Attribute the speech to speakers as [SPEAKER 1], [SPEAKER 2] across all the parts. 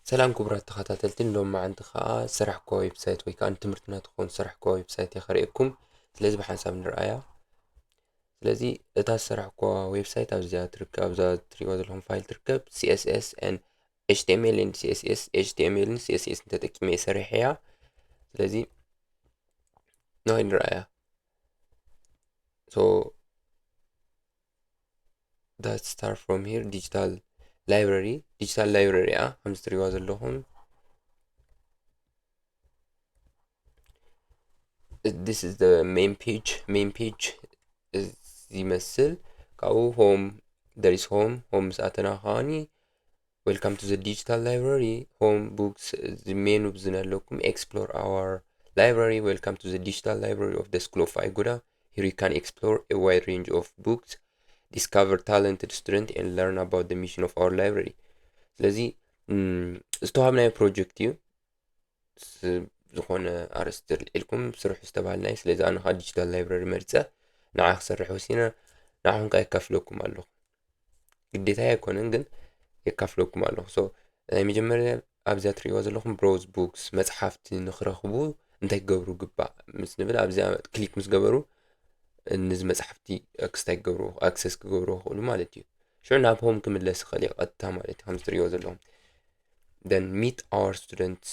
[SPEAKER 1] سلام كبرات تخاتلتين لو ما عندك سرح كوا ويب سايت ويكان تمرتنا تكون سرح كوا ويب سايت يخريكم لازم بحساب نرأيها لذي اتا سرح كوا ويب سايت او زيادة تركب زيادة تريوز لهم فايل تركب CSS and HTML and CSS HTML and CSS انت تكمي سرحيها لذي نوعي نرأيها so that start from here digital library هم تريوز لهم this is the main page يمثل كأو home there is home ساعتنا هاني welcome to the digital library home books the main وبزنا لكم explore our library welcome to the digital library of the school of Aiguda here you can explore a wide range of books discover talented students and learn about the mission of our library ስለዚህ ዝተዋሃብናዮ ፕሮጀክት እዩ ዝኾነ ኣርስቲ ኢልኩም ስርሑ ዝተባሃልናይ ስለዚ ኣነ ኻ ዲጂታል ላይብረሪ መርፀ ንዓ ክሰርሕ ወሲነ ንዓኹም ከ የካፍለኩም ኣለኹ ግዴታ ኣይኮነን ግን የካፍለኩም ኣለኹ ሶ ናይ መጀመርያ ኣብዚኣ ትሪእዎ ዘለኹም ብሮዝ ቡክስ መፅሓፍቲ ንኽረኽቡ እንታይ ክገብሩ ግባእ ምስ ንብል ኣብዚኣ ክሊክ ምስ ገበሩ ንዚ መፅሓፍቲ ክስታይ ክገብሩ ኣክሰስ ክገብሩ ይኽእሉ ማለት እዩ ሽዑ ናብ ሆም ክምለስ ይኽእል እዩ ቀጥታ ማለት እዩ ከምዚ ትሪእዎ ዘለኹም then meet our students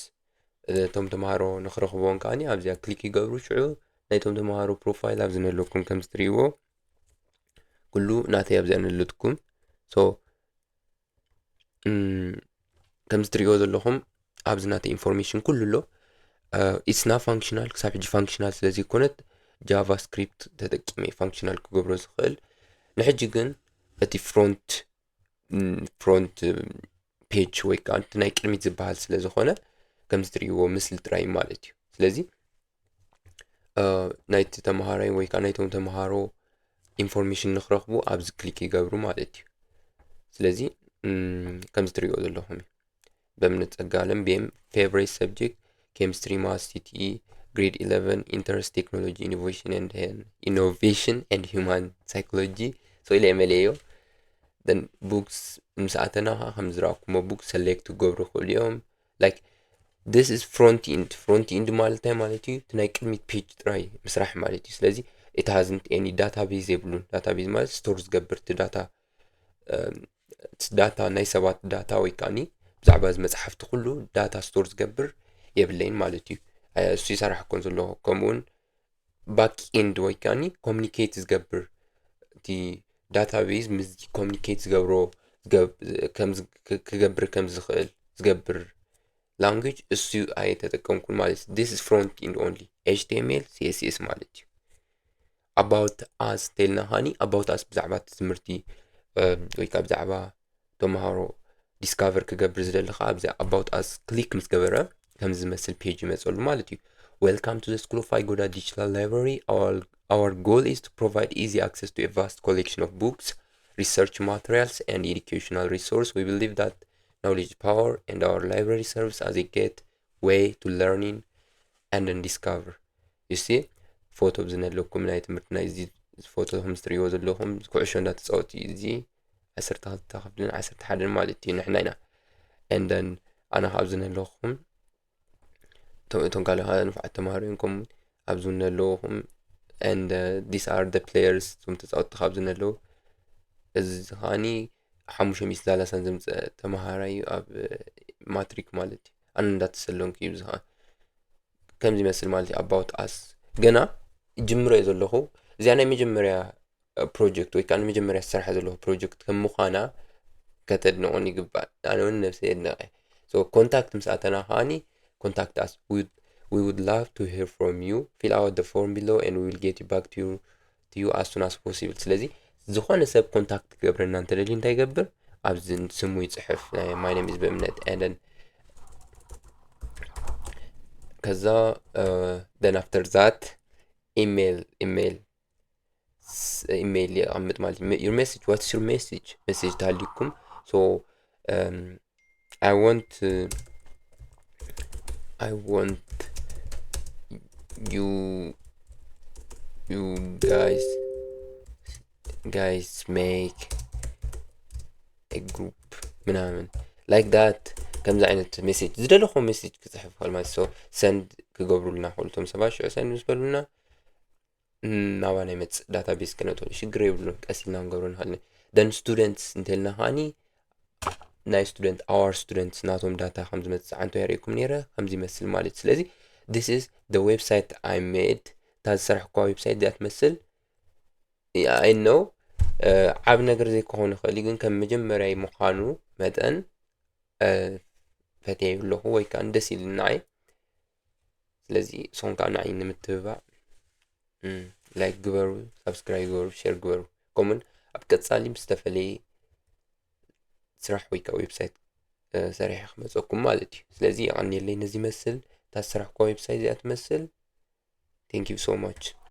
[SPEAKER 1] እቶም ተምሃሮ ንኽረኽቦም ከዓኒ ኣብዚኣ ክሊክ ይገብሩ ሽዑ ናይቶም ተምሃሮ ፕሮፋይል ኣብዚ ነለኩም ከም ዝትሪእዎ ኩሉ ናተይ ኣብዚኣ ነለትኩም ሶ ከም ዝትሪእዎ ዘለኹም ኣብዚ ናተይ ኢንፎርሜሽን ኩሉ ኣሎ ኢትስ ና ፋንክሽናል ክሳብ ሕጂ ፋንክሽናል ስለዚ ኮነት ጃቫስክሪፕት ተጠቂመ ፋንክሽናል ክገብሮ ዝኽእል ንሕጂ ግን እቲ ፍሮንት ፔጅ ወይ ከዓ እቲ ናይ ቅድሚት ዝበሃል ስለ ዝኾነ ከም ዝትሪእዎ ምስሊ ጥራይ ማለት እዩ ስለዚ ናይቲ ተምሃራይ ወይ ከዓ ናይቶም ተምሃሮ ኢንፎርሜሽን ንኽረኽቡ ኣብዚ ክሊክ ይገብሩ ማለት እዩ ስለዚ ከም ዝትሪእዎ ዘለኹም እዩ በእምነት ጸጋለም BM favorite subject chemistry maths CTE grade 11 interest technology innovation and human psychology so ኢለ የመለዮ then books ምስኣተና ከም ዝረኣኩሞ book select ክገብሩ ይኽእሉ እዮም like this is front end ማለት ማለት እዩ እቲ ናይ ቅድሚት ፔጅ ጥራይ ምስራሕ ማለት እዩ ስለዚ it hasn't any database የብሉን database ማለት ስቶር ዝገብር እቲ ዳታ ናይ ሰባት ዳታ ወይ ከዓኒ ብዛዕባ እዚ መፅሓፍቲ ኩሉ ዳታ ስቶር ዝገብር የብለይን ማለት እዩ እሱ ይሰርሐኮን ዘለኹ ከምኡውን ባክ ኤንድ ወይ ከዓኒ ኮሚኒኬት ዝገብር እቲ ዳታቤዝ ምስ ኮሚኒኬት ዝገብሮ ክገብር ከም ዝኽእል ዝገብር ላንጉጅ እሱ ኣይተጠቀምኩን ማለት this is front end only HTML CSS ማለት እዩ about us ተልና ሃኒ about us ብዛዕባ ትምህርቲ ወይ ከዓ ብዛዕባ ተምሃሮ ዲስካቨር ክገብር ዝደሊ ከዓ ኣብዚኣ about us ክሊክ ምስ ገበረ ከም ዝመስል ፔጅ ይመፀሉ ማለት እዩ welcome to the school of Aiguda digital library our goal is to provide easy access to a vast collection of books research materials and educational resource we believe that knowledge power and our library serves as a gateway to learning and then discover you see ፎቶ ብዝነለኩም ናይ ትምህርቲ ናይ እዚ ፎቶ ከም ዝትሪእዎ ዘለኹም ኩዕሾ እንዳተፃወቱ እዩ እዚ 12 ክፍልን 11 ማለት እዩ ንሕና ኢና and then ኣነ ኣብዚ ነለኹም እቶም ካልኦት ንፉዓት ተምሃሮ እዮም ከምኡ ኣብዚ ነለኹም and these are the players እቶም ተፃወትቲ ኣብዚ ነለዉ እዚ ከዓኒ 530 ዘምፅእ ተምሃራይ ኣብ ማትሪክ ማለት እዩ ኣነ እንዳተሰለምኩ እዩ እዚ ከዓ ከምዚ ይመስል ማለት እዩ about us ገና ጅምሮ እየ ዘለኹ እዚኣ ናይ መጀመርያ ፕሮጀክት ወይ ከዓ መጀመርያ ዝሰርሐ ዘለኹ ፕሮጀክት ከም ምዃና ከተድንቑን ይግባእ ኣነ እውን ነፍሰይ የድንቐ so contact ምስኣተና ከዓኒ contact us we would love to hear from you fill out the form below and we will get you back to you as soon as possible ስለዚ ዝኾነ ሰብ ኮንታክት ክገብረና እንተደልዩ እንታይ ይገብር ኣብዚ ስሙ ይፅሕፍ my name is በእምነት and then ከዛ then after that email يقمط مالتي your message what's your message تاعليكم so I want you guys make a group ምናምን like that ከምዚ ዓይነት ሜሴጅ ዝደለኹም ሜሴጅ ክጽሕፍ ከል ማለት ሰው ሰንድ ክገብሩልና ሁለቶም ሰባት ሽዑ ሰንድ ምስ በሉና ናባና ይመጽእ ዳታቤዝ ክነእትወሉ ሽግር የብሉን ቀሲልና ክንገብሮ ንኽእል ደን ስቱደንትስ እንተልና ኸዓኒ ናይ ስቱደንት our students ናቶም ዳታ ከም ዝመጽእ ዓንቶ የርእየኩም ነይረ ከምዚ ይመስል ማለት ስለዚ this is the website I made ታዝ ዝሰርሕኳ ዌብሳይት እዚኣ ትመስል I know ዓብ ነገር ዘይክኾን ይኽእል ግን ከም መጀመርያ ምዃኑ መጠን ፈትያዩ ኣለኹ ወይ ከዓ ደስ ኢሉኒ ንዓይ ስለዚ ንስኹም ከዓ ንዓይ ንምትብባዕ ላይክ ግበሩ ሳብስክራይብ ግበሩ ሼር ግበሩ ከምኡውን ኣብ ቀጻሊ ምስተፈለየ ስራሕ ወይ ከዓ ዌብሳይት ሰሪሐ ክመፀኩም ማለት እዩ ስለዚ ይቐኒየለይ ነዚ ይመስል እታ ዝሰራሕኳ ዌብሳይት እዚኣ ትመስል ቴንክ ዩ ሶ ማች